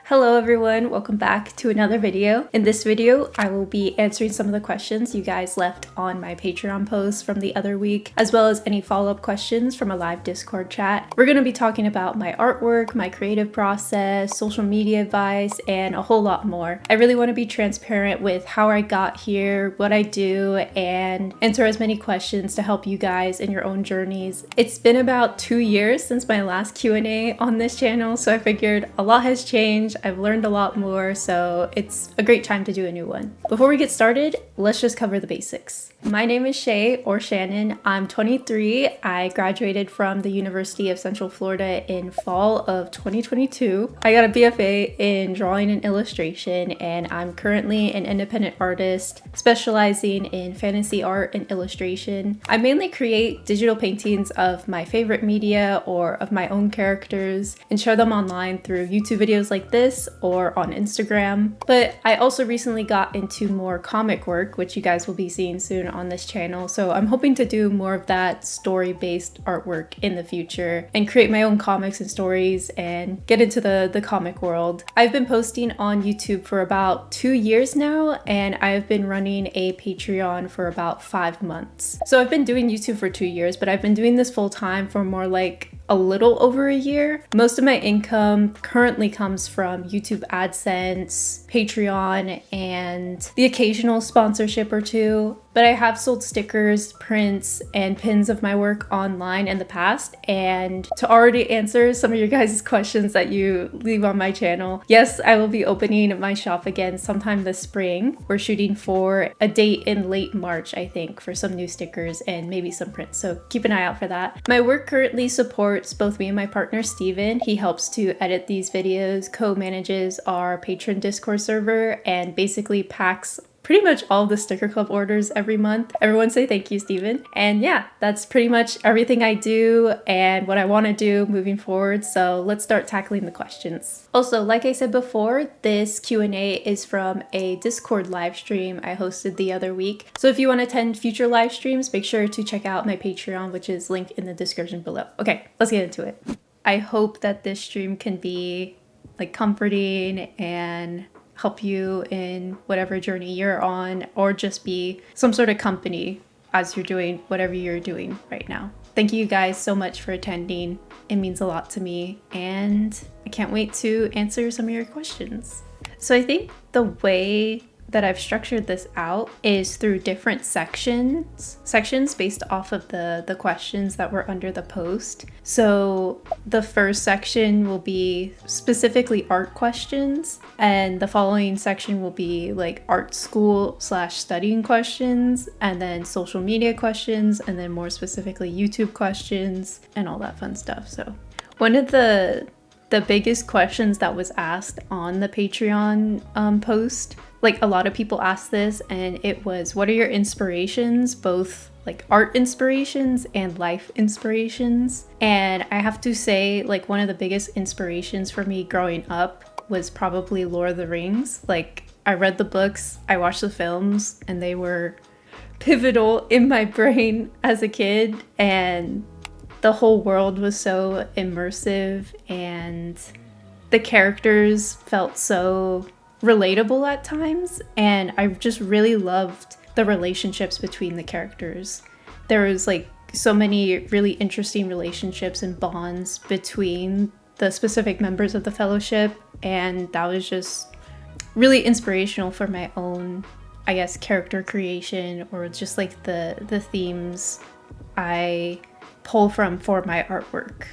Hello everyone, welcome back to another video. In this video, I will be answering some of the questions you guys left on my Patreon post from the other week, as well as any follow-up questions from a live Discord chat. We're going to be talking about my artwork, my creative process, social media advice, and a whole lot more. I really want to be transparent with how I got here, what I do, and answer as many questions to help you guys in your own journeys. It's been about 2 years since my last Q&A on this channel, so I figured a lot has changed. I've learned a lot more, so it's a great time to do a new one. Before we get started, let's just cover the basics. My name is Shay, or Shannon. I'm 23. I graduated from the University of Central Florida in fall of 2022. I got a BFA in drawing and illustration, and I'm currently an independent artist specializing in fantasy art and illustration. I mainly create digital paintings of my favorite media or of my own characters and share them online through YouTube videos like this or on Instagram. But I also recently got into more comic work, which you guys will be seeing soon on this channel. So I'm hoping to do more of that story-based artwork in the future and create my own comics and stories and get into the comic world. I've been posting on YouTube for about 2 years now, and I've been running a Patreon for about 5 months. So I've been doing YouTube for 2 years, but I've been doing this full time for more like a little over a year. Most of my income currently comes from YouTube AdSense, Patreon, and the occasional sponsorship or two. But I have sold stickers, prints, and pins of my work online in the past. And to already answer some of your guys' questions that you leave on my channel, yes, I will be opening my shop again sometime this spring. We're shooting for a date in late March, I think, for some new stickers and maybe some prints. So keep an eye out for that. My work currently supports both me and my partner, Steven. He helps to edit these videos, co-manages our Patreon Discord server, and basically packs pretty much all the sticker club orders every month. Everyone say thank you, Steven. And yeah, that's pretty much everything I do and what I want to do moving forward. So let's start tackling the questions. Also, like I said before, this Q&A is from a Discord live stream I hosted the other week. So if you want to attend future live streams, make sure to check out my Patreon, which is linked in the description below. Okay, let's get into it. I hope that this stream can be like comforting and help you in whatever journey you're on, or just be some sort of company as you're doing whatever you're doing right now. Thank you guys so much for attending. It means a lot to me, and I can't wait to answer some of your questions. So I think the way that I've structured this out is through different sections based off of the questions that were under the post. So the first section will be specifically art questions, and the following section will be like art school / studying questions, and then social media questions, and then more specifically YouTube questions and all that fun stuff. So one of the biggest questions that was asked on the Patreon post, like a lot of people asked this, and it was, what are your inspirations, both like art inspirations and life inspirations? And I have to say, like, one of the biggest inspirations for me growing up was probably Lord of the Rings. Like, I read the books, I watched the films, and they were pivotal in my brain as a kid, and the whole world was so immersive, and the characters felt so relatable at times, and I just really loved the relationships between the characters. There was like so many really interesting relationships and bonds between the specific members of the Fellowship, and that was just really inspirational for my own, I guess, character creation, or just like the themes I pull from for my artwork.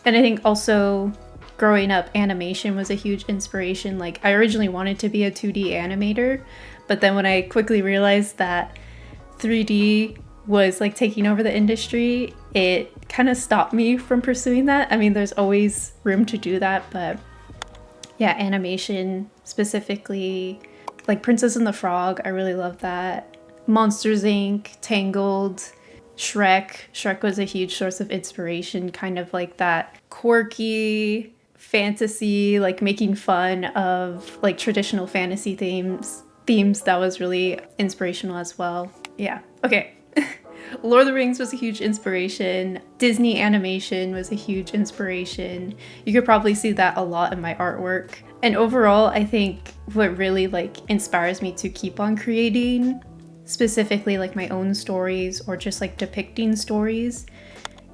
And I think also growing up, animation was a huge inspiration. Like, I originally wanted to be a 2D animator, but then when I quickly realized that 3D was like taking over the industry, it kind of stopped me from pursuing that. I mean, there's always room to do that, but yeah, animation specifically, like Princess and the Frog, I really love that. Monsters Inc., Tangled, Shrek was a huge source of inspiration, kind of like that quirky fantasy, like making fun of like traditional fantasy themes that was really inspirational as well. Yeah, okay. Lord of the Rings was a huge inspiration. Disney animation was a huge inspiration. You could probably see that a lot in my artwork. And overall, I think what really like inspires me to keep on creating, specifically like my own stories or just like depicting stories,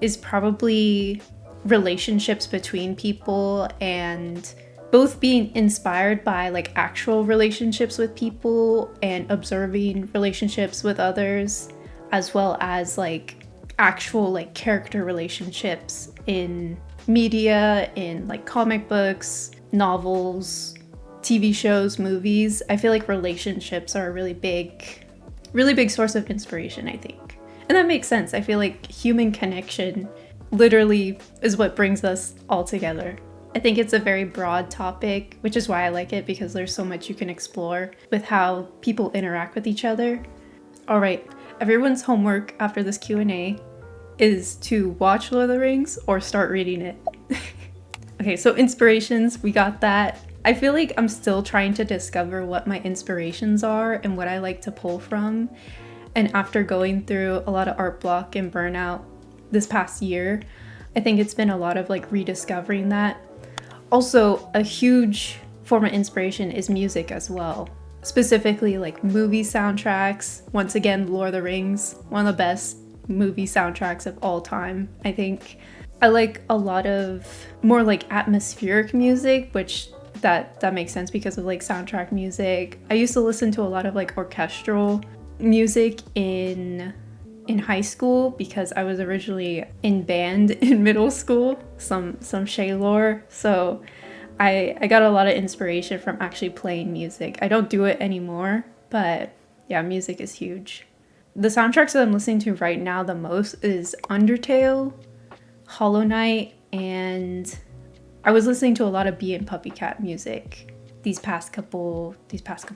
is probably relationships between people, and both being inspired by like actual relationships with people and observing relationships with others, as well as like actual like character relationships in media, in like comic books, novels, TV shows, movies. I feel like relationships are a really big source of inspiration, I think. And that makes sense. I feel like human connection literally is what brings us all together. I think it's a very broad topic, which is why I like it, because there's so much you can explore with how people interact with each other. All right, everyone's homework after this Q&A is to watch Lord of the Rings or start reading it. Okay, so inspirations, we got that. I feel like I'm still trying to discover what my inspirations are and what I like to pull from. And after going through a lot of art block and burnout this past year, I think it's been a lot of like rediscovering that. Also, a huge form of inspiration is music as well. Specifically like movie soundtracks. Once again, Lord of the Rings, one of the best movie soundtracks of all time, I think. I like a lot of more like atmospheric music, which that makes sense because of like soundtrack music. I used to listen to a lot of like orchestral music in high school because I was originally in band in middle school, some Shaylor. So I got a lot of inspiration from actually playing music. I don't do it anymore, but yeah, music is huge. The soundtracks that I'm listening to right now the most is Undertale, Hollow Knight, and I was listening to a lot of Bee and Puppycat music these past couple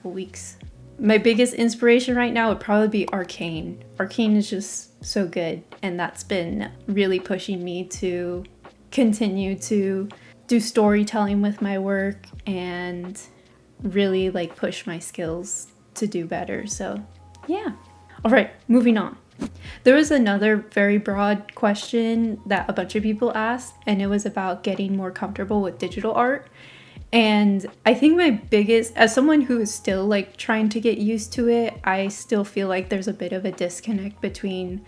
weeks. My biggest inspiration right now would probably be Arcane. Arcane is just so good, and that's been really pushing me to continue to do storytelling with my work and really like push my skills to do better. So yeah. All right, moving on. There was another very broad question that a bunch of people asked, and it was about getting more comfortable with digital art. And I think my biggest, as someone who is still like trying to get used to it, I still feel like there's a bit of a disconnect between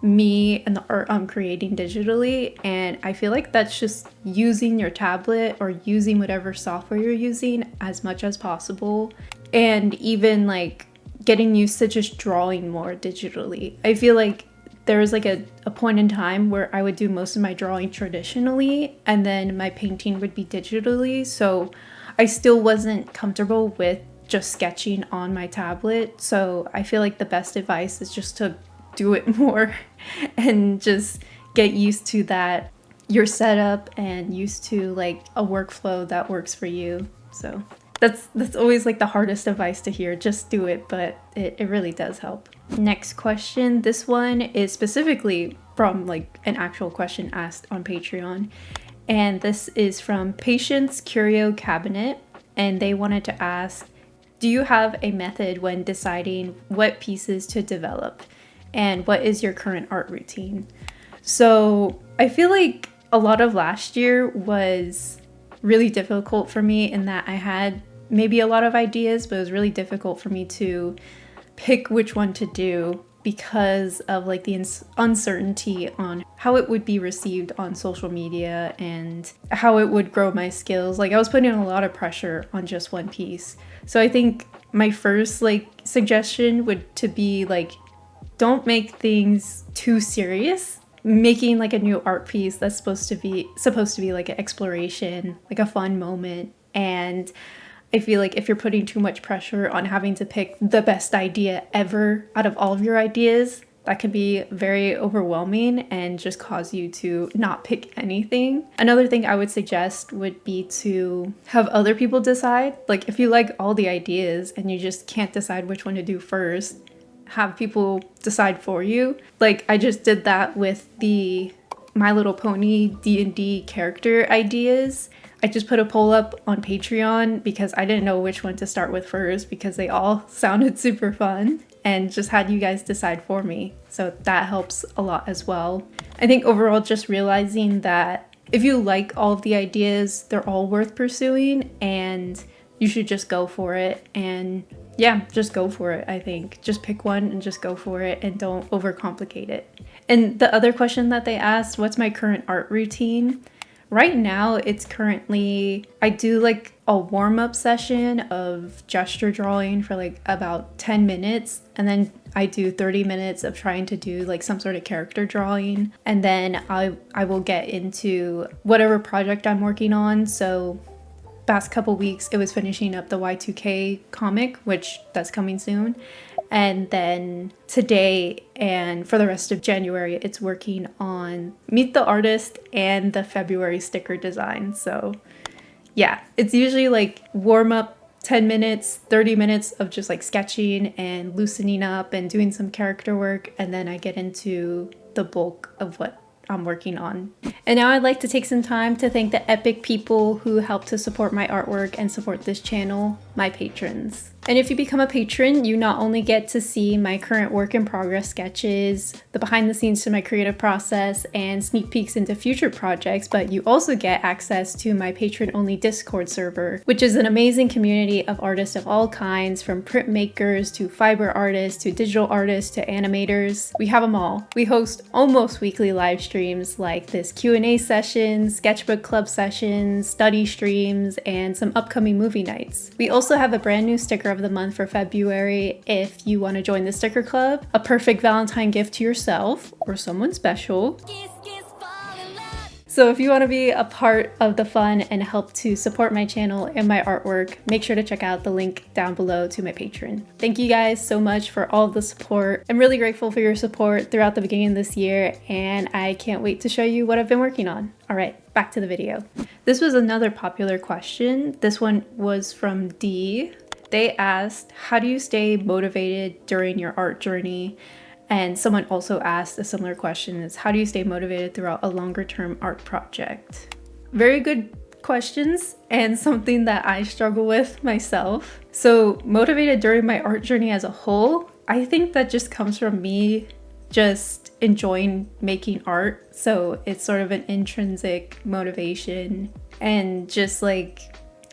me and the art I'm creating digitally. And I feel like that's just using your tablet or using whatever software you're using as much as possible. And even like getting used to just drawing more digitally. I feel like there was like a point in time where I would do most of my drawing traditionally and then my painting would be digitally. So I still wasn't comfortable with just sketching on my tablet. So I feel like the best advice is just to do it more and just get used to that, your setup, and used to like a workflow that works for you. So that's always like the hardest advice to hear. Just do it, but it really does help. Next question. This one is specifically from like an actual question asked on Patreon. And this is from Patience Curio Cabinet. And they wanted to ask, do you have a method when deciding what pieces to develop? And what is your current art routine? So I feel like a lot of last year was really difficult for me in that I had maybe a lot of ideas, but it was really difficult for me to pick which one to do because of like the uncertainty on how it would be received on social media and how it would grow my skills. Like I was putting a lot of pressure on just one piece. So I think my first like suggestion would to be like, don't make things too serious. Making like a new art piece that's supposed to be like an exploration, like a fun moment. And I feel like if you're putting too much pressure on having to pick the best idea ever out of all of your ideas, that can be very overwhelming and just cause you to not pick anything. Another thing I would suggest would be to have other people decide. Like if you like all the ideas and you just can't decide which one to do first, have people decide for you. Like I just did that with the My Little Pony D&D character ideas. I just put a poll up on Patreon because I didn't know which one to start with first because they all sounded super fun, and just had you guys decide for me. So that helps a lot as well. I think overall just realizing that if you like all of the ideas, they're all worth pursuing and you should just go for it. And yeah, just go for it, I think. Just pick one and just go for it and don't overcomplicate it. And the other question that they asked, what's my current art routine? Right now, it's currently, I do like a warm-up session of gesture drawing for like about 10 minutes. And then I do 30 minutes of trying to do like some sort of character drawing. And then I will get into whatever project I'm working on. So past couple weeks, it was finishing up the Y2K comic, which that's coming soon. And then today and for the rest of January, it's working on Meet the Artist and the February sticker design. So yeah, it's usually like warm up 10 minutes, 30 minutes of just like sketching and loosening up and doing some character work. And then I get into the bulk of what I'm working on. And now I'd like to take some time to thank the epic people who help to support my artwork and support this channel, my patrons. And if you become a patron, you not only get to see my current work in progress sketches, the behind the scenes to my creative process, and sneak peeks into future projects, but you also get access to my patron-only Discord server, which is an amazing community of artists of all kinds, from printmakers to fiber artists to digital artists to animators. We have them all. We host almost weekly live streams like this Q&A session, sketchbook club sessions, study streams, and some upcoming movie nights. We also have a brand new sticker of the month for February if you want to join the sticker club. A perfect Valentine gift to yourself or someone special. So if you want to be a part of the fun and help to support my channel and my artwork, make sure to check out the link down below to my Patreon. Thank you guys so much for all of the support. I'm really grateful for your support throughout the beginning of this year, and I can't wait to show you what I've been working on. All right, back to the video. This was another popular question. This one was from D. They asked, how do you stay motivated during your art journey? And someone also asked a similar question, is how do you stay motivated throughout a longer term art project? Very good questions, and something that I struggle with myself. So motivated during my art journey as a whole, I think that just comes from me just enjoying making art. So it's sort of an intrinsic motivation and just like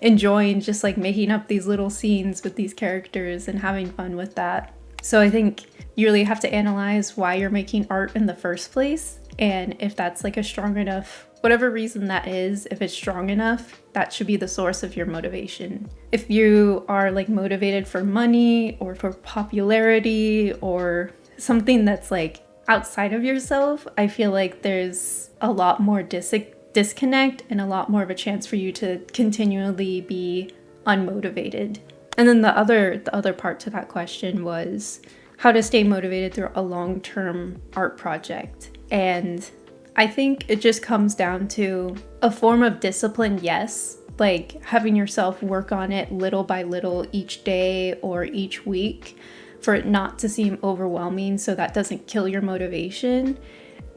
enjoying just like making up these little scenes with these characters and having fun with that. So I think you really have to analyze why you're making art in the first place, and if that's like a strong enough, whatever reason that is, if it's strong enough, that should be the source of your motivation. If you are like motivated for money or for popularity or something that's like outside of yourself, I feel like there's a lot more disconnect and a lot more of a chance for you to continually be unmotivated. And then the other part to that question was how to stay motivated through a long-term art project. And I think it just comes down to a form of discipline, yes, like having yourself work on it little by little each day or each week for it not to seem overwhelming, so that doesn't kill your motivation.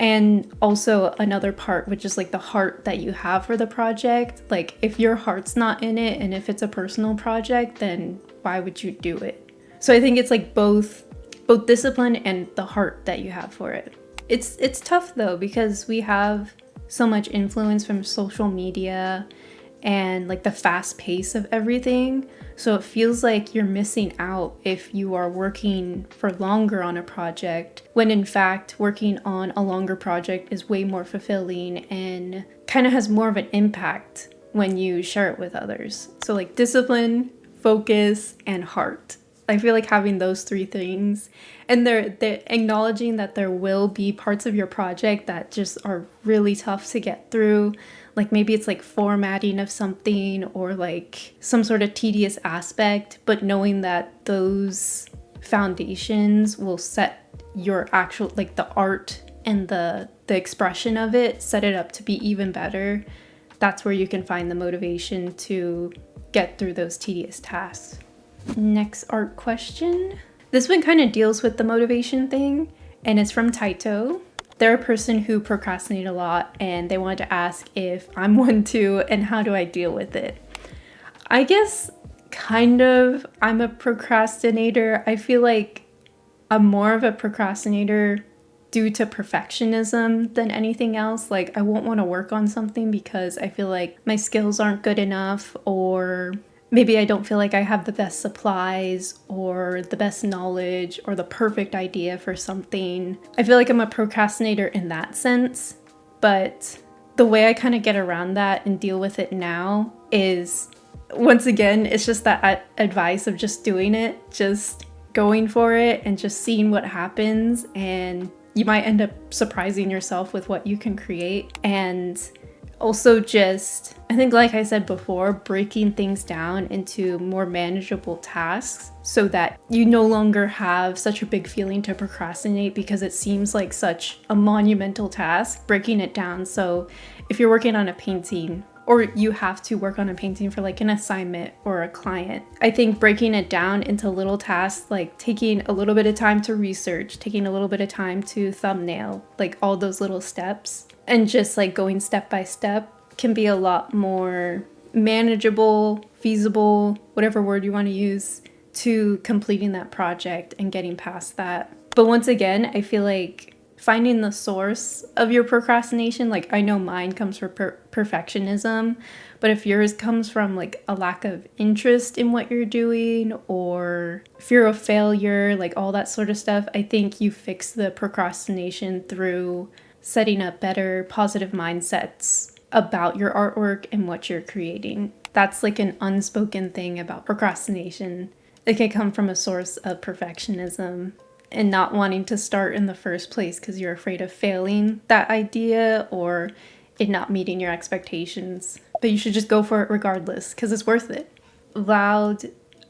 And also another part, which is like the heart that you have for the project. Like if your heart's not in it and if it's a personal project, then why would you do it? So I think it's like both discipline and the heart that you have for it. It's tough though, because we have so much influence from social media and like the fast pace of everything. So it feels like you're missing out if you are working for longer on a project, when in fact working on a longer project is way more fulfilling and kind of has more of an impact when you share it with others. So like discipline, focus, and heart. I feel like having those three things, and they're acknowledging that there will be parts of your project that just are really tough to get through. Like maybe it's like formatting of something or like some sort of tedious aspect, but knowing that those foundations will set your actual, like the art and the expression of it, set it up to be even better. That's where you can find the motivation to get through those tedious tasks. Next art question. This one kind of deals with the motivation thing, and it's from Taito. They're a person who procrastinates a lot, and they wanted to ask if I'm one too and how do I deal with it. I guess kind of I'm a procrastinator. I feel like I'm more of a procrastinator due to perfectionism than anything else. Like, I won't want to work on something because I feel like my skills aren't good enough, or maybe I don't feel like I have the best supplies or the best knowledge or the perfect idea for something. I feel like I'm a procrastinator in that sense, but the way I kind of get around that and deal with it now is, once again, it's just that advice of just doing it, just going for it and just seeing what happens, and you might end up surprising yourself with what you can create. And also just, I think like I said before, breaking things down into more manageable tasks so that you no longer have such a big feeling to procrastinate because it seems like such a monumental task. Breaking it down, so if you're working on a painting, or you have to work on a painting for like an assignment or a client, I think breaking it down into little tasks, like taking a little bit of time to research, taking a little bit of time to thumbnail, like all those little steps, and just like going step by step can be a lot more manageable, feasible, whatever word you want to use, to completing that project and getting past that. But once again, I feel like finding the source of your procrastination, like I know mine comes from perfectionism, but if yours comes from like a lack of interest in what you're doing or fear of failure, like all that sort of stuff, I think you fix the procrastination through setting up better positive mindsets about your artwork and what you're creating. That's like an unspoken thing about procrastination. It can come from a source of perfectionism and not wanting to start in the first place because you're afraid of failing that idea or it not meeting your expectations. But you should just go for it regardless because it's worth it. Loud.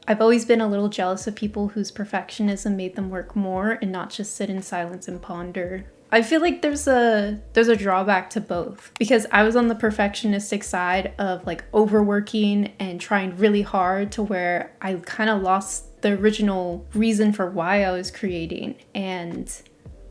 I've always been a little jealous of people whose perfectionism made them work more and not just sit in silence and ponder. I feel like there's a drawback to both, because I was on the perfectionistic side of like overworking and trying really hard to where I kind of lost the original reason for why I was creating and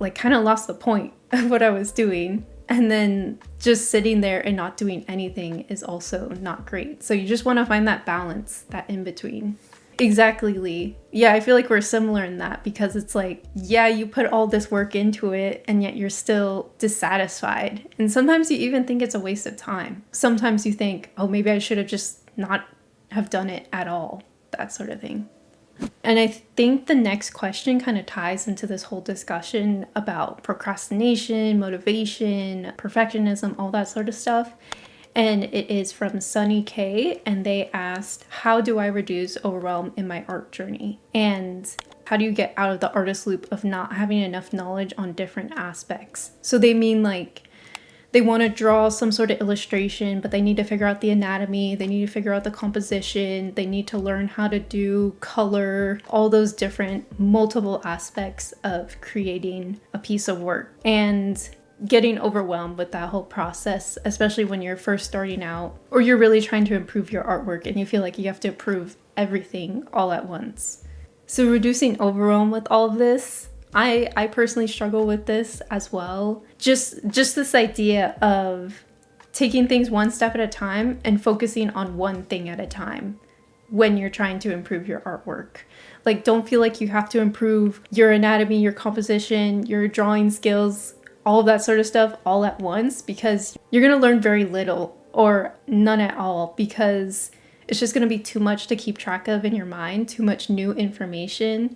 like kind of lost the point of what I was doing. And then just sitting there and not doing anything is also not great. So you just want to find that balance, that in between. Exactly, Lee. Yeah, I feel like we're similar in that, because it's like, yeah, you put all this work into it and yet you're still dissatisfied. And sometimes you even think it's a waste of time. Sometimes you think, oh, maybe I should have just not have done it at all, that sort of thing. And I think the next question kind of ties into this whole discussion about procrastination, motivation, perfectionism, all that sort of stuff. And it is from Sunny K, and they asked, how do I reduce overwhelm in my art journey? And how do you get out of the artist loop of not having enough knowledge on different aspects? So they mean like they want to draw some sort of illustration, but they need to figure out the anatomy, they need to figure out the composition, they need to learn how to do color, all those different multiple aspects of creating a piece of work. And getting overwhelmed with that whole process, especially when you're first starting out or you're really trying to improve your artwork and you feel like you have to improve everything all at once. So reducing overwhelm with all of this, I personally struggle with this as well. Just this idea of taking things one step at a time and focusing on one thing at a time when you're trying to improve your artwork. Like, don't feel like you have to improve your anatomy, your composition, your drawing skills, all of that sort of stuff all at once, because you're going to learn very little or none at all, because it's just going to be too much to keep track of in your mind, too much new information,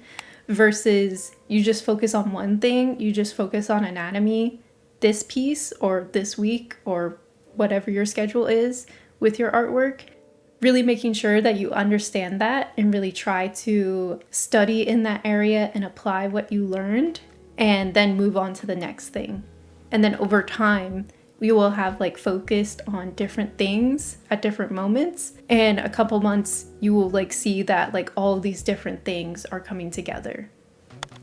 versus you just focus on one thing, you just focus on anatomy this piece or this week or whatever your schedule is with your artwork, really making sure that you understand that and really try to study in that area and apply what you learned, and then move on to the next thing. And then over time, we will have like focused on different things at different moments. And a couple months, you will like see that like all of these different things are coming together.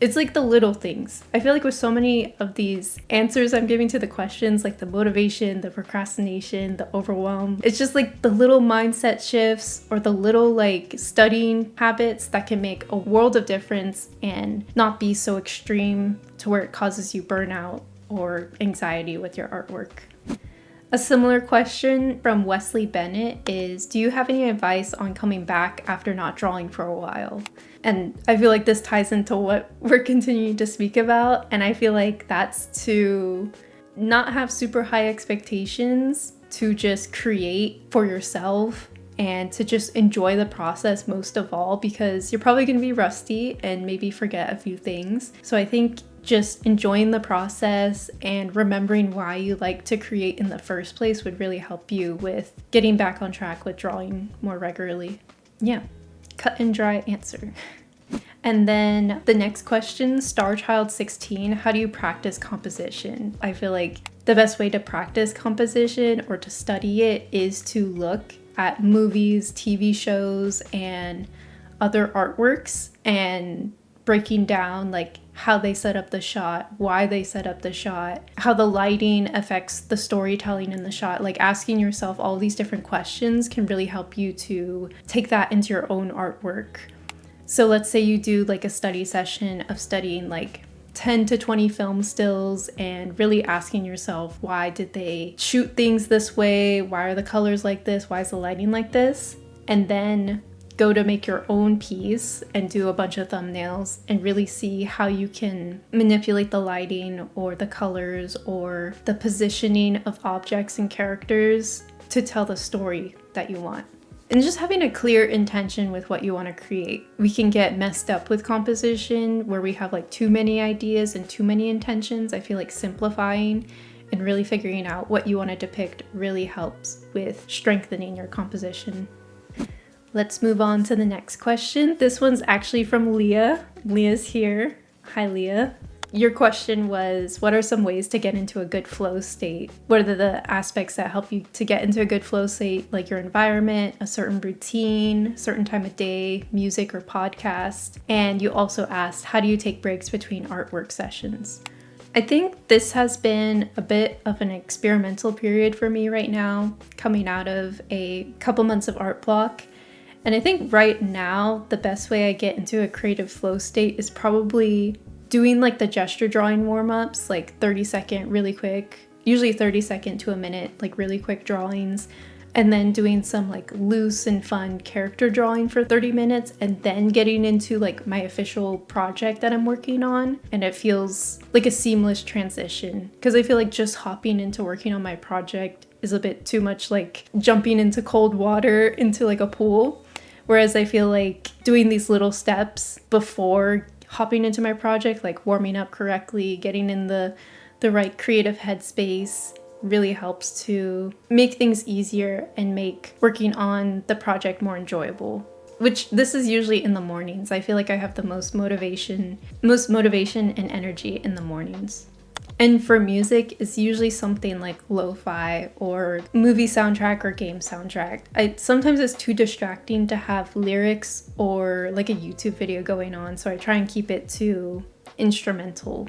It's like the little things. I feel like with so many of these answers I'm giving to the questions, like the motivation, the procrastination, the overwhelm, it's just like the little mindset shifts or the little like studying habits that can make a world of difference and not be so extreme to where it causes you burnout or anxiety with your artwork. A similar question from Wesley Bennett is, do you have any advice on coming back after not drawing for a while? And I feel like this ties into what we're continuing to speak about. And I feel like that's to not have super high expectations, to just create for yourself and to just enjoy the process most of all, because you're probably going to be rusty and maybe forget a few things. So I think just enjoying the process and remembering why you like to create in the first place would really help you with getting back on track with drawing more regularly. Yeah, cut and dry answer. And then the next question, Starchild16, how do you practice composition? I feel like the best way to practice composition or to study it is to look at movies, TV shows, and other artworks and breaking down like how they set up the shot, why they set up the shot, how the lighting affects the storytelling in the shot. Like asking yourself all these different questions can really help you to take that into your own artwork. So let's say you do like a study session of studying like 10 to 20 film stills and really asking yourself, why did they shoot things this way? Why are the colors like this? Why is the lighting like this? And then go to make your own piece and do a bunch of thumbnails and really see how you can manipulate the lighting or the colors or the positioning of objects and characters to tell the story that you want. And just having a clear intention with what you want to create. We can get messed up with composition where we have like too many ideas and too many intentions. I feel like simplifying and really figuring out what you want to depict really helps with strengthening your composition. Let's move on to the next question. This one's actually from Leah. Leah's here. Hi, Leah. Your question was, what are some ways to get into a good flow state? What are the aspects that help you to get into a good flow state, like your environment, a certain routine, certain time of day, music or podcast? And you also asked, how do you take breaks between artwork sessions? I think this has been a bit of an experimental period for me right now, coming out of a couple months of art block. And I think right now, the best way I get into a creative flow state is probably doing like the gesture drawing warm-ups, like 30-second, really quick, usually 30-second to a minute, like really quick drawings, and then doing some like loose and fun character drawing for 30 minutes, and then getting into like my official project that I'm working on. And it feels like a seamless transition because I feel like just hopping into working on my project is a bit too much like jumping into cold water into like a pool. Whereas I feel like doing these little steps before hopping into my project, like warming up correctly, getting in the right creative headspace, really helps to make things easier and make working on the project more enjoyable. Which this is usually in the mornings. I feel like I have the most motivation and energy in the mornings. And for music, it's usually something like lo-fi or movie soundtrack or game soundtrack. Sometimes it's too distracting to have lyrics or like a YouTube video going on, so I try and keep it to instrumental.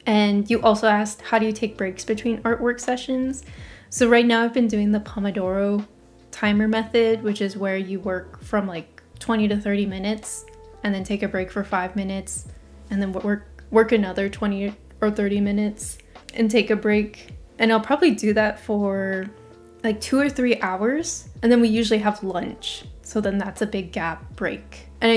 And you also asked, how do you take breaks between artwork sessions? So right now I've been doing the Pomodoro timer method, which is where you work from like 20 to 30 minutes and then take a break for 5 minutes and then work another 20 or 30 minutes and take a break. And I'll probably do that for like 2 or 3 hours. And then we usually have lunch. So then that's a big gap break. And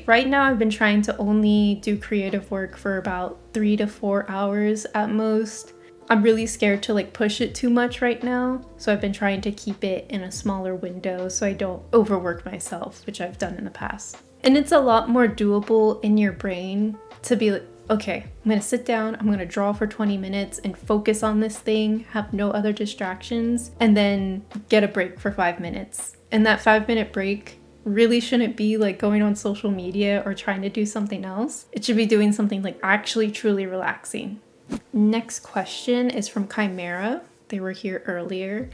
right now I've been trying to only do creative work for about 3 to 4 hours at most. I'm really scared to like push it too much right now. So I've been trying to keep it in a smaller window so I don't overwork myself, which I've done in the past. And it's a lot more doable in your brain to be like, okay, I'm gonna sit down, I'm gonna draw for 20 minutes and focus on this thing, have no other distractions, and then get a break for 5 minutes. And that 5-minute break really shouldn't be like going on social media or trying to do something else. It should be doing something like actually truly relaxing. Next question is from Chimera. They were here earlier.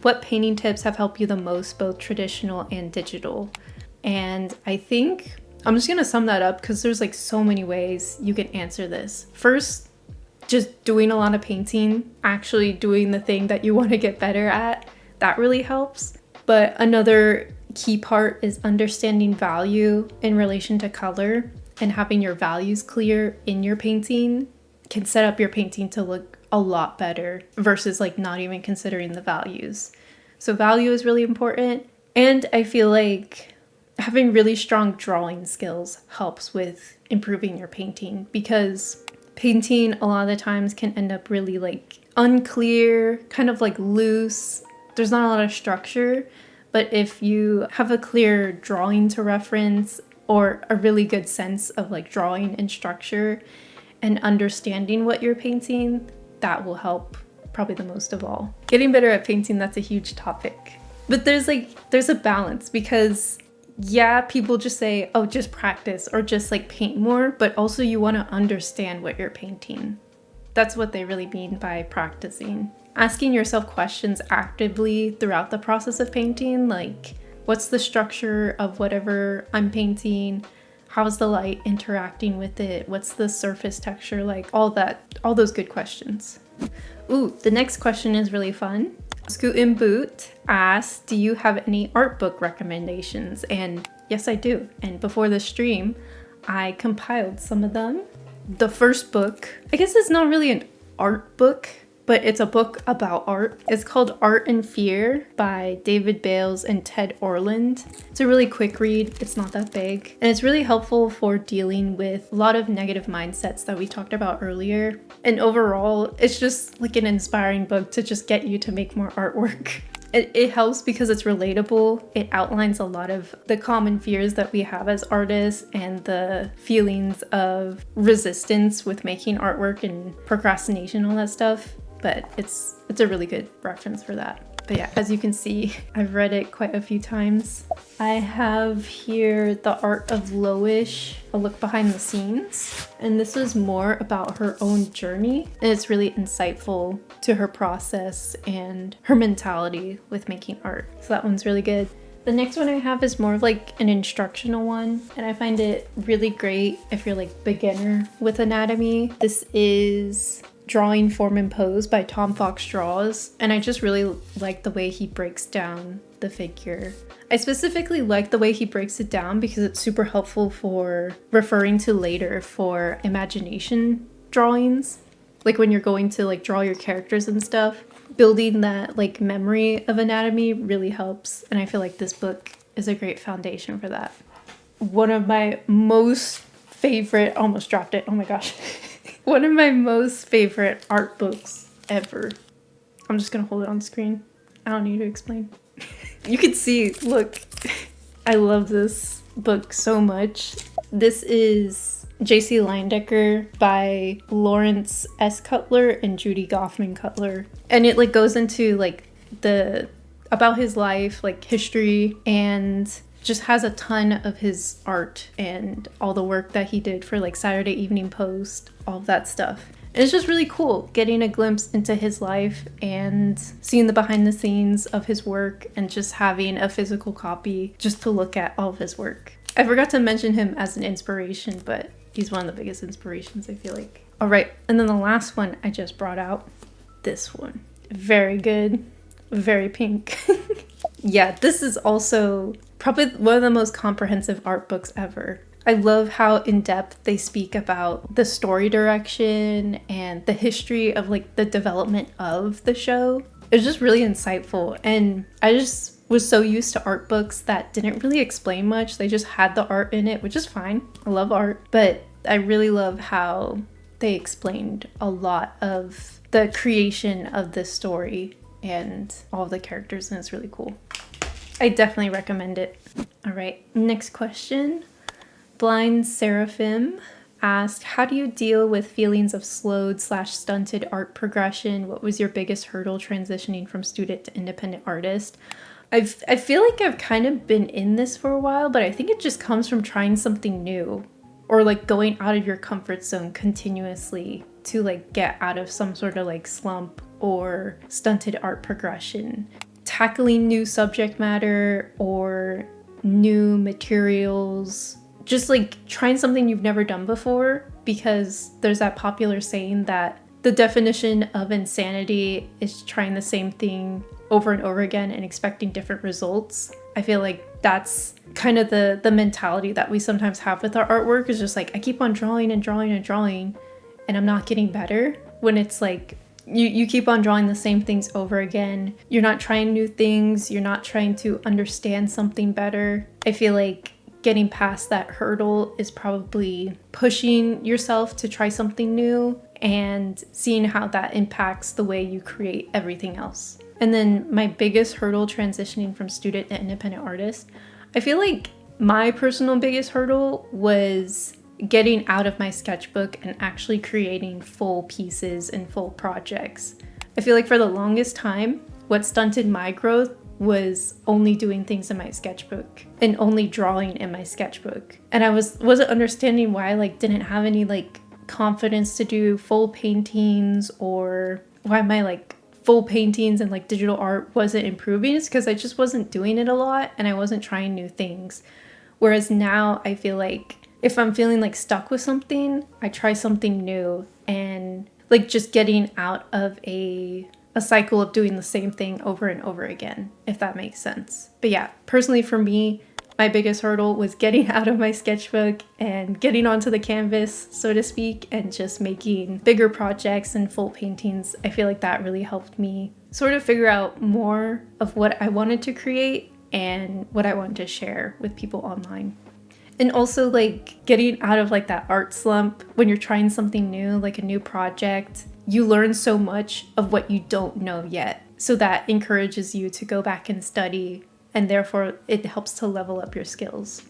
What painting tips have helped you the most, both traditional and digital? And I think I'm just gonna sum that up because there's like so many ways you can answer this. First, just doing a lot of painting, actually doing the thing that you want to get better at, that really helps. But another key part is understanding value in relation to color and having your values clear in your painting can set up your painting to look a lot better versus like not even considering the values. So value is really important. And I feel like having really strong drawing skills helps with improving your painting, because painting a lot of the times can end up really like unclear, kind of like loose. There's not a lot of structure, but if you have a clear drawing to reference or a really good sense of like drawing and structure and understanding what you're painting, that will help probably the most of all. Getting better at painting, that's a huge topic. But there's a balance, because yeah, people just say, oh, just practice or just like paint more, but also you want to understand what you're painting. That's what they really mean by practicing. Asking yourself questions actively throughout the process of painting, like what's the structure of whatever I'm painting? How's the light interacting with it? What's the surface texture like? All those good questions. Ooh, the next question is really fun. Scoot and Boot asks, do you have any art book recommendations? And yes, I do. And before the stream, I compiled some of them. The first book, I guess it's not really an art book, but it's a book about art. It's called Art and Fear by David Bales and Ted Orland. It's a really quick read. It's not that big. And it's really helpful for dealing with a lot of negative mindsets that we talked about earlier. And overall, it's just like an inspiring book to just get you to make more artwork. It helps because it's relatable. It outlines a lot of the common fears that we have as artists and the feelings of resistance with making artwork and procrastination, all that stuff. But it's a really good reference for that. But yeah, as you can see, I've read it quite a few times. I have here The Art of Lowish, a look behind the scenes. And this is more about her own journey. And it's really insightful to her process and her mentality with making art. So that one's really good. The next one I have is more of like an instructional one, and I find it really great if you're like beginner with anatomy. This is Drawing Form and Pose by Tom Fox Draws, and I just really like the way he breaks down the figure. I specifically like the way he breaks it down because it's super helpful for referring to later for imagination drawings. Like when you're going to like draw your characters and stuff, building that like memory of anatomy really helps, and I feel like this book is a great foundation for that. One of my most favorite, almost dropped it, oh my gosh. One of my most favorite art books ever. I'm just gonna hold it on screen. I don't need to explain. You can see, look, I love this book so much. This is J.C. Leyendecker by Lawrence S. Cutler and Judy Goffman Cutler. And it like goes into like about his life, like history, and just has a ton of his art and all the work that he did for like Saturday Evening Post, all of that stuff. And it's just really cool getting a glimpse into his life and seeing the behind the scenes of his work and just having a physical copy just to look at all of his work. I forgot to mention him as an inspiration, but he's one of the biggest inspirations, I feel like. All right, and then the last one I just brought out, this one. Very good, very pink. Yeah, this is also probably one of the most comprehensive art books ever. I love how in-depth they speak about the story direction and the history of like the development of the show. It's just really insightful, and I just was so used to art books that didn't really explain much. They just had the art in it, which is fine. I love art, but I really love how they explained a lot of the creation of this story and all of the characters, and it's really cool. I definitely recommend it. All right, next question. Blind Seraphim asked, how do you deal with feelings of slowed/stunted art progression? What was your biggest hurdle transitioning from student to independent artist? I feel like I've kind of been in this for a while, but I think it just comes from trying something new or like going out of your comfort zone continuously to like get out of some sort of like slump or stunted art progression. Tackling new subject matter or new materials, just like trying something you've never done before, because there's that popular saying that the definition of insanity is trying the same thing over and over again and expecting different results. I feel like that's kind of the mentality that we sometimes have with our artwork, is just like, I keep on drawing and drawing and drawing, and I'm not getting better, when it's like you keep on drawing the same things over again. You're not trying new things. You're not trying to understand something better. I feel like getting past that hurdle is probably pushing yourself to try something new and seeing how that impacts the way you create everything else. And then my biggest hurdle transitioning from student to independent artist, I feel like my personal biggest hurdle was getting out of my sketchbook and actually creating full pieces and full projects. I feel like for the longest time, what stunted my growth was only doing things in my sketchbook and only drawing in my sketchbook. And I wasn't understanding why I like didn't have any like confidence to do full paintings, or why my like full paintings and like digital art wasn't improving. It's because I just wasn't doing it a lot and I wasn't trying new things. Whereas now I feel like if I'm feeling like stuck with something, I try something new, and like just getting out of a cycle of doing the same thing over and over again, if that makes sense. But yeah, personally for me, my biggest hurdle was getting out of my sketchbook and getting onto the canvas, so to speak, and just making bigger projects and full paintings. I feel like that really helped me sort of figure out more of what I wanted to create and what I wanted to share with people online. And also like getting out of like that art slump when you're trying something new, like a new project, you learn so much of what you don't know yet. So that encourages you to go back and study, and therefore it helps to level up your skills.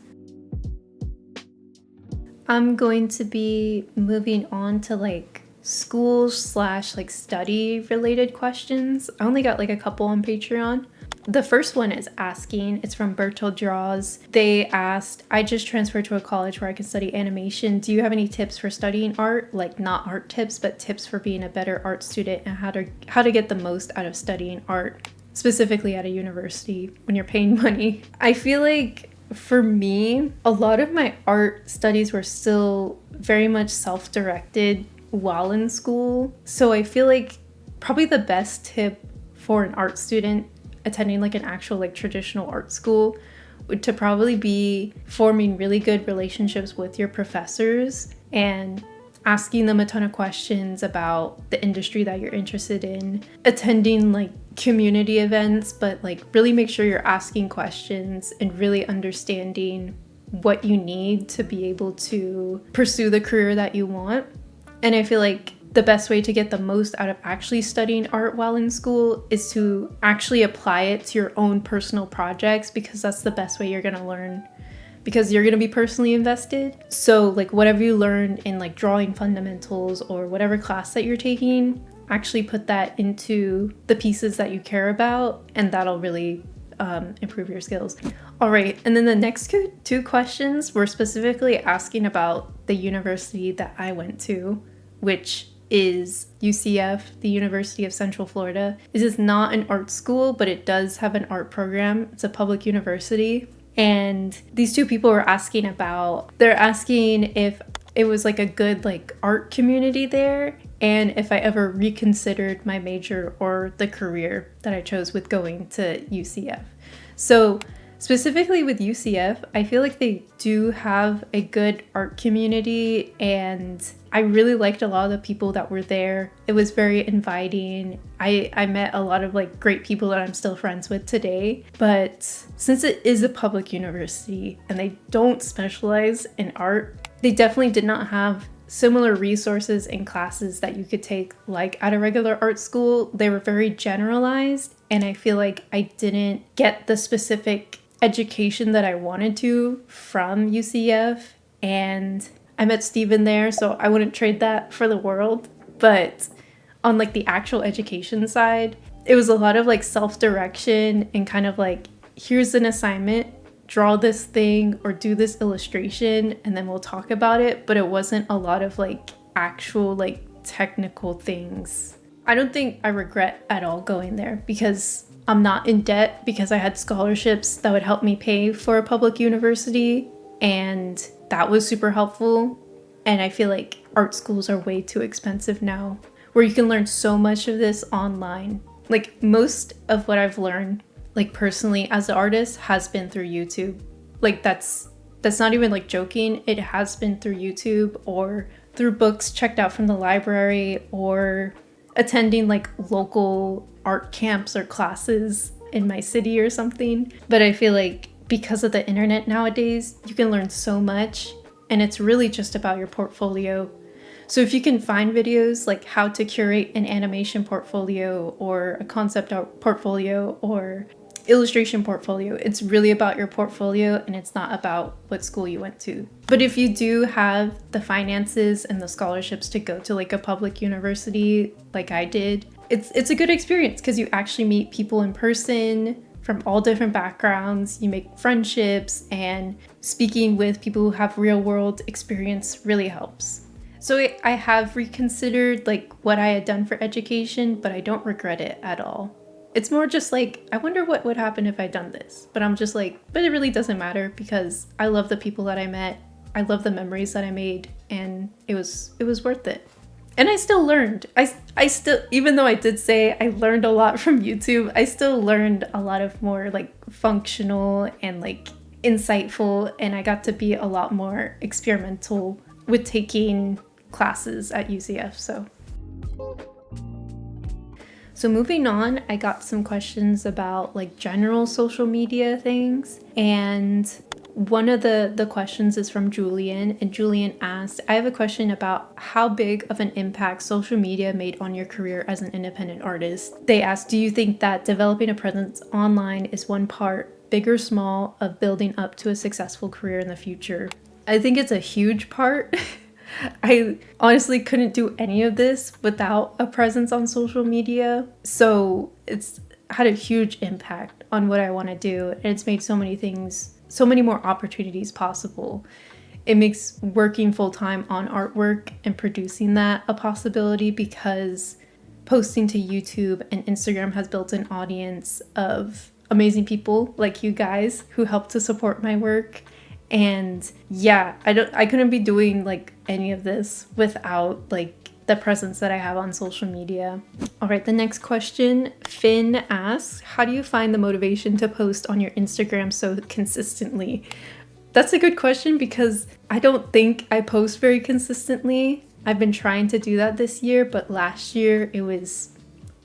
I'm going to be moving on to like school / like study related questions. I only got like a couple on Patreon. The first one is asking, it's from Bertold Draws. They asked, I just transferred to a college where I can study animation. Do you have any tips for studying art? Like not art tips, but tips for being a better art student and how to get the most out of studying art, specifically at a university when you're paying money. I feel like for me, a lot of my art studies were still very much self-directed while in school. So I feel like probably the best tip for an art student attending like an actual like traditional art school would to probably be forming really good relationships with your professors and asking them a ton of questions about the industry that you're interested in, attending like community events, but like really make sure you're asking questions and really understanding what you need to be able to pursue the career that you want. And I feel like the best way to get the most out of actually studying art while in school is to actually apply it to your own personal projects, because that's the best way you're going to learn, because you're going to be personally invested. So like whatever you learn in like drawing fundamentals or whatever class that you're taking, actually put that into the pieces that you care about, and that'll really improve your skills. All right, and then the next two questions were specifically asking about the university that I went to, which is UCF, the University of Central Florida. This is not an art school, but it does have an art program. It's a public university. And these two people were asking if it was like a good like art community there, and if I ever reconsidered my major or the career that I chose with going to UCF. So specifically with UCF, I feel like they do have a good art community, and I really liked a lot of the people that were there. It was very inviting. I met a lot of like great people that I'm still friends with today. But since it is a public university and they don't specialize in art, they definitely did not have similar resources and classes that you could take like at a regular art school. They were very generalized, and I feel like I didn't get the specific education that I wanted to from UCF. And I met Steven there, so I wouldn't trade that for the world. But on like the actual education side, it was a lot of like self-direction and kind of like, here's an assignment, draw this thing or do this illustration, and then we'll talk about it. But it wasn't a lot of like actual like technical things. I don't think I regret at all going there, because I'm not in debt, because I had scholarships that would help me pay for a public university, and that was super helpful. And I feel like art schools are way too expensive now, where you can learn so much of this online. Like most of what I've learned, like personally as an artist, has been through YouTube. Like that's not even like joking. It has been through YouTube or through books checked out from the library or attending like local art camps or classes in my city or something. But I feel like because of the internet nowadays, you can learn so much, and it's really just about your portfolio. So if you can find videos like how to curate an animation portfolio or a concept art portfolio or illustration portfolio, it's really about your portfolio and it's not about what school you went to. But if you do have the finances and the scholarships to go to like a public university like I did, it's a good experience because you actually meet people in person from all different backgrounds. You make friendships, and speaking with people who have real world experience really helps. So I have reconsidered like what I had done for education, but I don't regret it at all. It's more just like, I wonder what would happen if I'd done this. But I'm just like, but it really doesn't matter because I love the people that I met. I love the memories that I made, and it was worth it. And I still learned. I still, even though I did say I learned a lot from YouTube, I still learned a lot of more like functional and like insightful, and I got to be a lot more experimental with taking classes at UCF. So moving on, I got some questions about like general social media things, and one of the questions is from Julian, and Julian asked, I have a question about how big of an impact social media made on your career as an independent artist. They asked, do you think that developing a presence online is one part, big or small, of building up to a successful career in the future? I think it's a huge part. I honestly couldn't do any of this without a presence on social media. So it's had a huge impact on what I want to do. And it's made so many more opportunities possible. It makes working full-time on artwork and producing that a possibility because posting to YouTube and Instagram has built an audience of amazing people like you guys who help to support my work. And yeah, I couldn't be doing like any of this without like the presence that I have on social media. All right, the next question, Finn asks, how do you find the motivation to post on your Instagram so consistently? That's a good question because I don't think I post very consistently. I've been trying to do that this year, but last year it was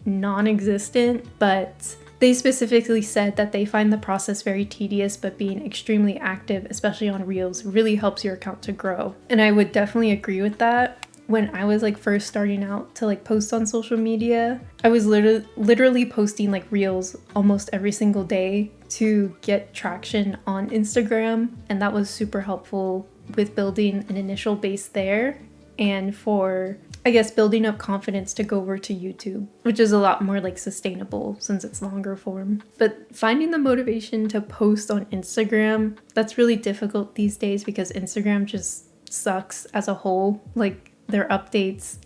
non-existent. But they specifically said that they find the process very tedious, but being extremely active, especially on Reels, really helps your account to grow. And I would definitely agree with that. When I was like first starting out to like post on social media, I was literally posting like Reels almost every single day to get traction on Instagram. And that was super helpful with building an initial base there and for, I guess, building up confidence to go over to YouTube, which is a lot more like sustainable since it's longer form. But finding the motivation to post on Instagram, that's really difficult these days because Instagram just sucks as a whole. Like their updates,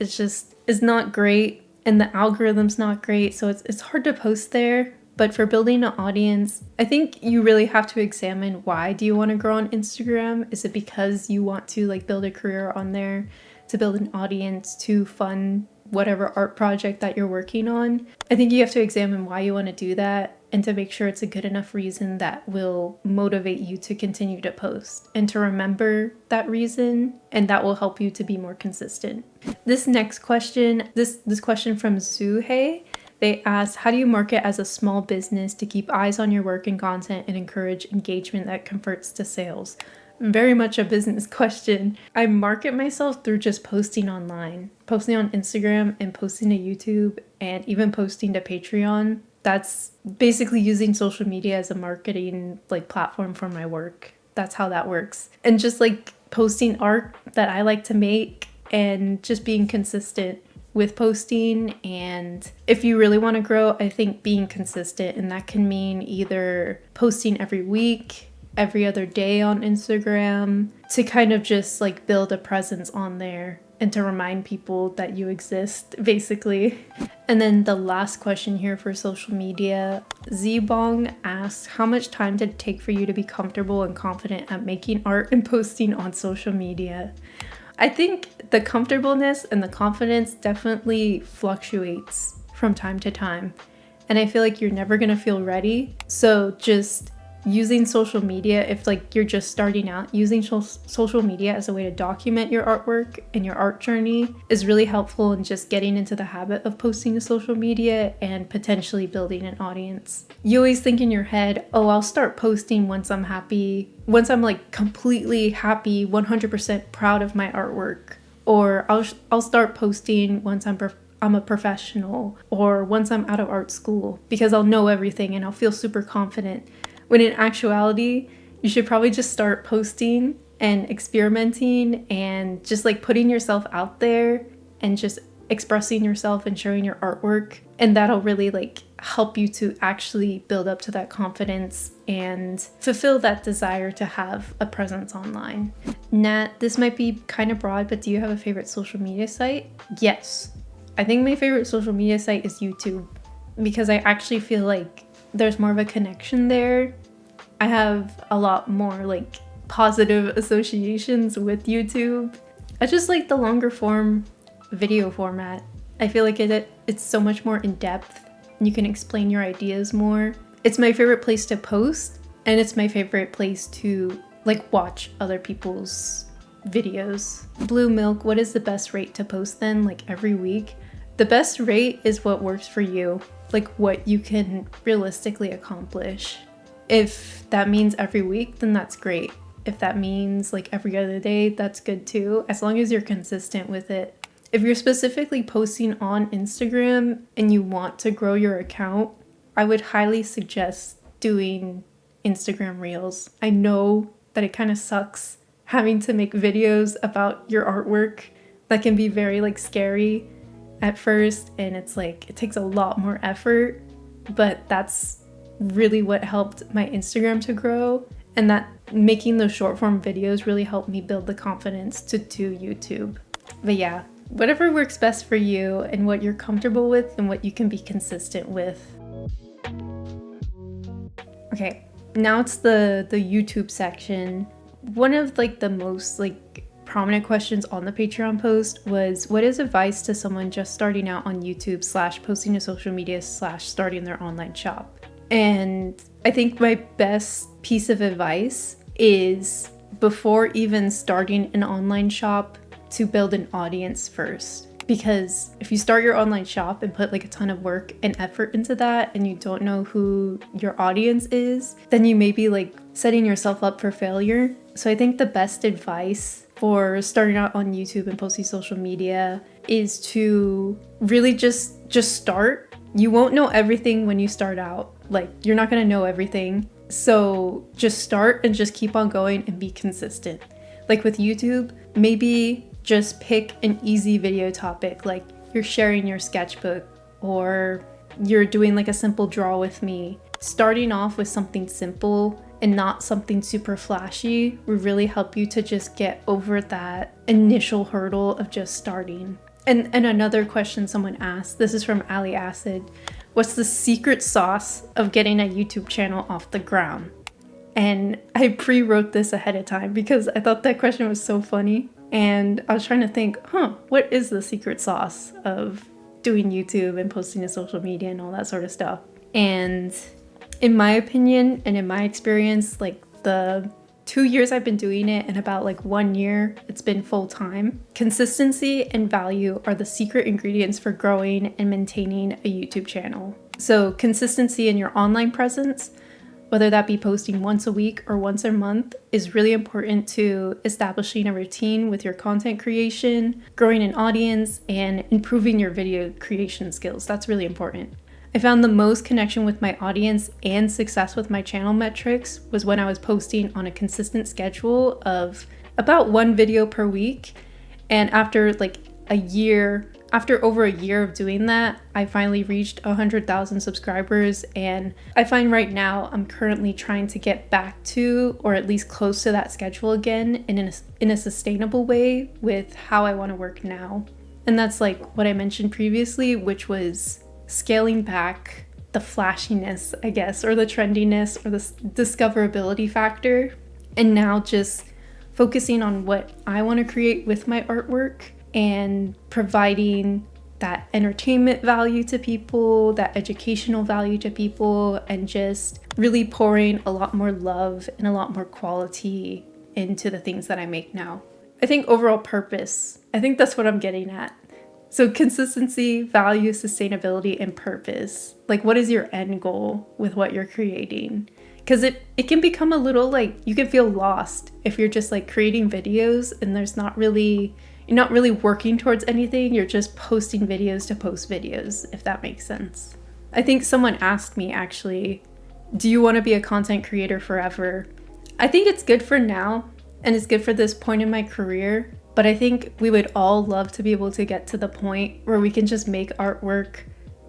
is not great, and the algorithm's not great, so it's hard to post there. But for building an audience, I think you really have to examine, why do you want to grow on Instagram? Is it because you want to like build a career on there, to build an audience, to fund whatever art project that you're working on? I think you have to examine why you want to do that and to make sure it's a good enough reason that will motivate you to continue to post and to remember that reason, and that will help you to be more consistent. This next question, this question from Zuhei, they asked, how do you market as a small business to keep eyes on your work and content and encourage engagement that converts to sales? Very much a business question. I market myself through just posting online, posting on Instagram and posting to YouTube and even posting to Patreon. That's basically using social media as a marketing like platform for my work. That's how that works. And just like posting art that I like to make and just being consistent with posting. And if you really want to grow, I think being consistent, and that can mean either posting every week, every other day on Instagram, to kind of just like build a presence on there and to remind people that you exist, basically. And then the last question here for social media, Zbong asks, how much time did it take for you to be comfortable and confident at making art and posting on social media? I think the comfortableness and the confidence definitely fluctuates from time to time. And I feel like you're never gonna feel ready. So just using social media, if like you're just starting out, using social media as a way to document your artwork and your art journey is really helpful in just getting into the habit of posting to social media and potentially building an audience. You always think in your head, oh, I'll start posting once I'm happy, once I'm like completely happy, 100% proud of my artwork, or I'll start posting once I'm a professional, or once I'm out of art school, because I'll know everything and I'll feel super confident. When in actuality, you should probably just start posting and experimenting and just like putting yourself out there and just expressing yourself and showing your artwork. And that'll really like help you to actually build up to that confidence and fulfill that desire to have a presence online. Nat, this might be kind of broad, but do you have a favorite social media site? Yes. I think my favorite social media site is YouTube, because I actually feel like there's more of a connection there. I have a lot more like positive associations with YouTube. I just like the longer form video format. I feel like it's so much more in depth. You can explain your ideas more. It's my favorite place to post, and it's my favorite place to like watch other people's videos. Blue Milk, what is the best rate to post then? Like every week? The best rate is what works for you, like what you can realistically accomplish. If that means every week, then that's great. If that means like every other day, that's good too, as long as you're consistent with it. If you're specifically posting on Instagram and you want to grow your account, I would highly suggest doing Instagram Reels. I know that it kind of sucks having to make videos about your artwork. That can be very like scary at first, and it's like it takes a lot more effort, but that's really what helped my Instagram to grow, and that making those short form videos really helped me build the confidence to do YouTube. But yeah, whatever works best for you and what you're comfortable with and what you can be consistent with. Okay, now it's the YouTube section. One of like the most like prominent questions on the Patreon post was, what is advice to someone just starting out on YouTube / posting to social media / starting their online shop? And I think my best piece of advice is, before even starting an online shop, to build an audience first. Because if you start your online shop and put like a ton of work and effort into that and you don't know who your audience is, then you may be like setting yourself up for failure. So I think the best advice for starting out on YouTube and posting social media is to really just start. You won't know everything when you start out. Like, you're not gonna know everything. So just start and just keep on going and be consistent. Like with YouTube, maybe just pick an easy video topic, like you're sharing your sketchbook or you're doing like a simple draw with me. Starting off with something simple and not something super flashy will really help you to just get over that initial hurdle of just starting. And another question someone asked, this is from Ali Acid, what's the secret sauce of getting a YouTube channel off the ground? And I pre-wrote this ahead of time because I thought that question was so funny. And I was trying to think, what is the secret sauce of doing YouTube and posting to social media and all that sort of stuff? And in my opinion and in my experience, like the 2 years I've been doing it and about like 1 year it's been full time, consistency and value are the secret ingredients for growing and maintaining a YouTube channel. So consistency in your online presence, whether that be posting once a week or once a month, is really important to establishing a routine with your content creation, growing an audience, and improving your video creation skills. That's really important. I found the most connection with my audience and success with my channel metrics was when I was posting on a consistent schedule of about 1 video per week. And after over a year of doing that, I finally reached 100,000 subscribers, and I find right now I'm currently trying to get back to, or at least close to, that schedule again in a sustainable way with how I want to work now. And that's like what I mentioned previously, which was scaling back the flashiness, I guess, or the trendiness or the discoverability factor, and now just focusing on what I want to create with my artwork and providing that entertainment value to people, that educational value to people, and just really pouring a lot more love and a lot more quality into the things that I make now. I think overall purpose, I think that's what I'm getting at. So consistency, value, sustainability, and purpose. Like, what is your end goal with what you're creating? Because it can become a little like, you can feel lost if you're just like creating videos and you're not really working towards anything. You're just posting videos to post videos, if that makes sense. I think someone asked me actually, do you want to be a content creator forever? I think it's good for now and it's good for this point in my career. But I think we would all love to be able to get to the point where we can just make artwork,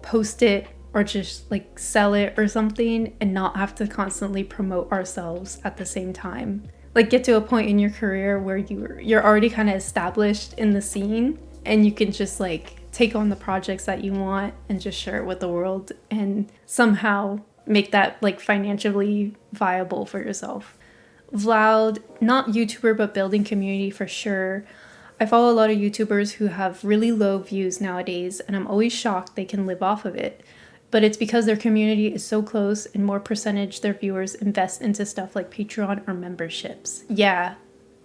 post it, or just like sell it or something and not have to constantly promote ourselves at the same time. Like get to a point in your career where you're already kind of established in the scene and you can just like take on the projects that you want and just share it with the world and somehow make that like financially viable for yourself. Vlad, not YouTuber, but building community for sure. I follow a lot of YouTubers who have really low views nowadays, and I'm always shocked they can live off of it. But it's because their community is so close and more percentage their viewers invest into stuff like Patreon or memberships. Yeah,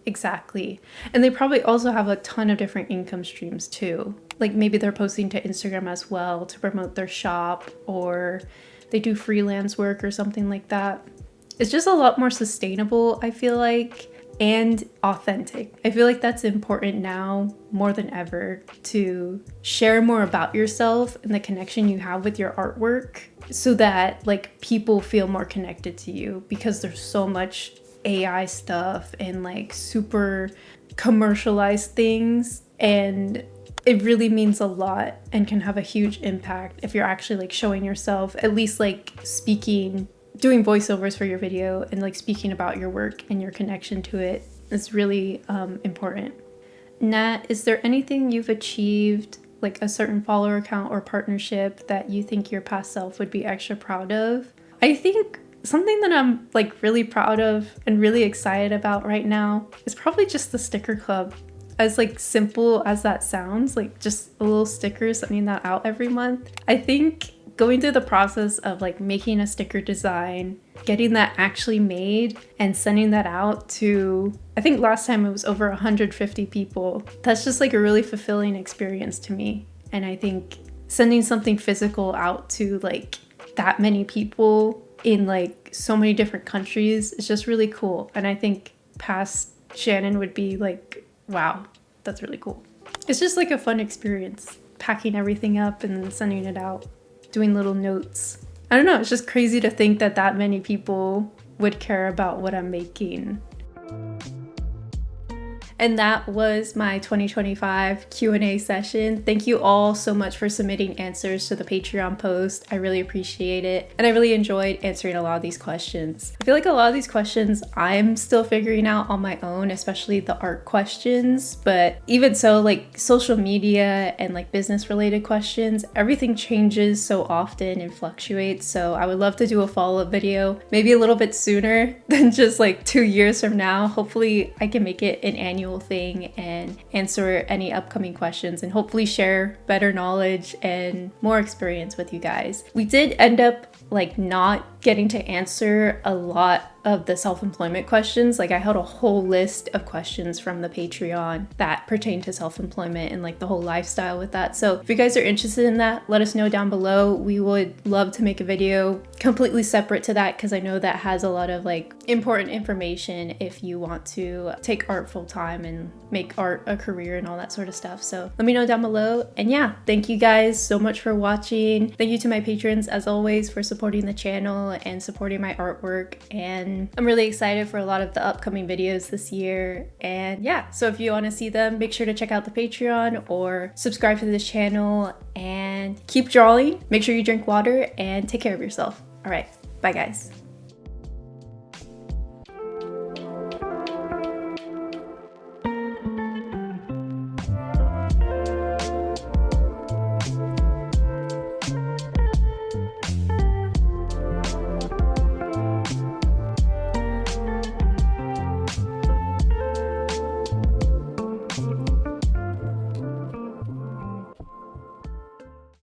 exactly. And they probably also have a ton of different income streams too. Like maybe they're posting to Instagram as well to promote their shop, or they do freelance work or something like that. It's just a lot more sustainable, I feel like, and authentic. I feel like that's important now more than ever, to share more about yourself and the connection you have with your artwork so that like people feel more connected to you, because there's so much AI stuff and like super commercialized things, and it really means a lot and can have a huge impact if you're actually like showing yourself, at least like speaking, doing voiceovers for your video and like speaking about your work and your connection to it is really important. Nat, is there anything you've achieved, like a certain follower count or partnership, that you think your past self would be extra proud of? I think something that I'm like really proud of and really excited about right now is probably just the sticker club. As like simple as that sounds, like just a little sticker, sending that out every month. I think going through the process of like making a sticker design, getting that actually made and sending that out to, I think last time it was over 150 people. That's just like a really fulfilling experience to me. And I think sending something physical out to like that many people in like so many different countries is just really cool. And I think past Shannon would be like, wow, that's really cool. It's just like a fun experience, packing everything up and then sending it out, doing little notes. I don't know, it's just crazy to think that that many people would care about what I'm making. And that was my 2025 Q&A session. Thank you all so much for submitting answers to the Patreon post. I really appreciate it. And I really enjoyed answering a lot of these questions. I feel like a lot of these questions I'm still figuring out on my own, especially the art questions. But even so, like social media and like business related questions, everything changes so often and fluctuates. So I would love to do a follow-up video, maybe a little bit sooner than just like 2 years from now. Hopefully I can make it an annual thing and answer any upcoming questions and hopefully share better knowledge and more experience with you guys. We did end up like not getting to answer a lot of the self-employment questions. Like I had a whole list of questions from the Patreon that pertain to self-employment and like the whole lifestyle with that. So if you guys are interested in that, let us know down below. We would love to make a video completely separate to that, because I know that has a lot of like important information if you want to take art full time and make art a career and all that sort of stuff. So let me know down below. And yeah, thank you guys so much for watching. Thank you to my patrons as always for supporting the channel and supporting my artwork, and I'm really excited for a lot of the upcoming videos this year. And yeah, so if you want to see them, make sure to check out the Patreon or subscribe to this channel, and keep drawing, make sure you drink water, and take care of yourself. All right, bye guys.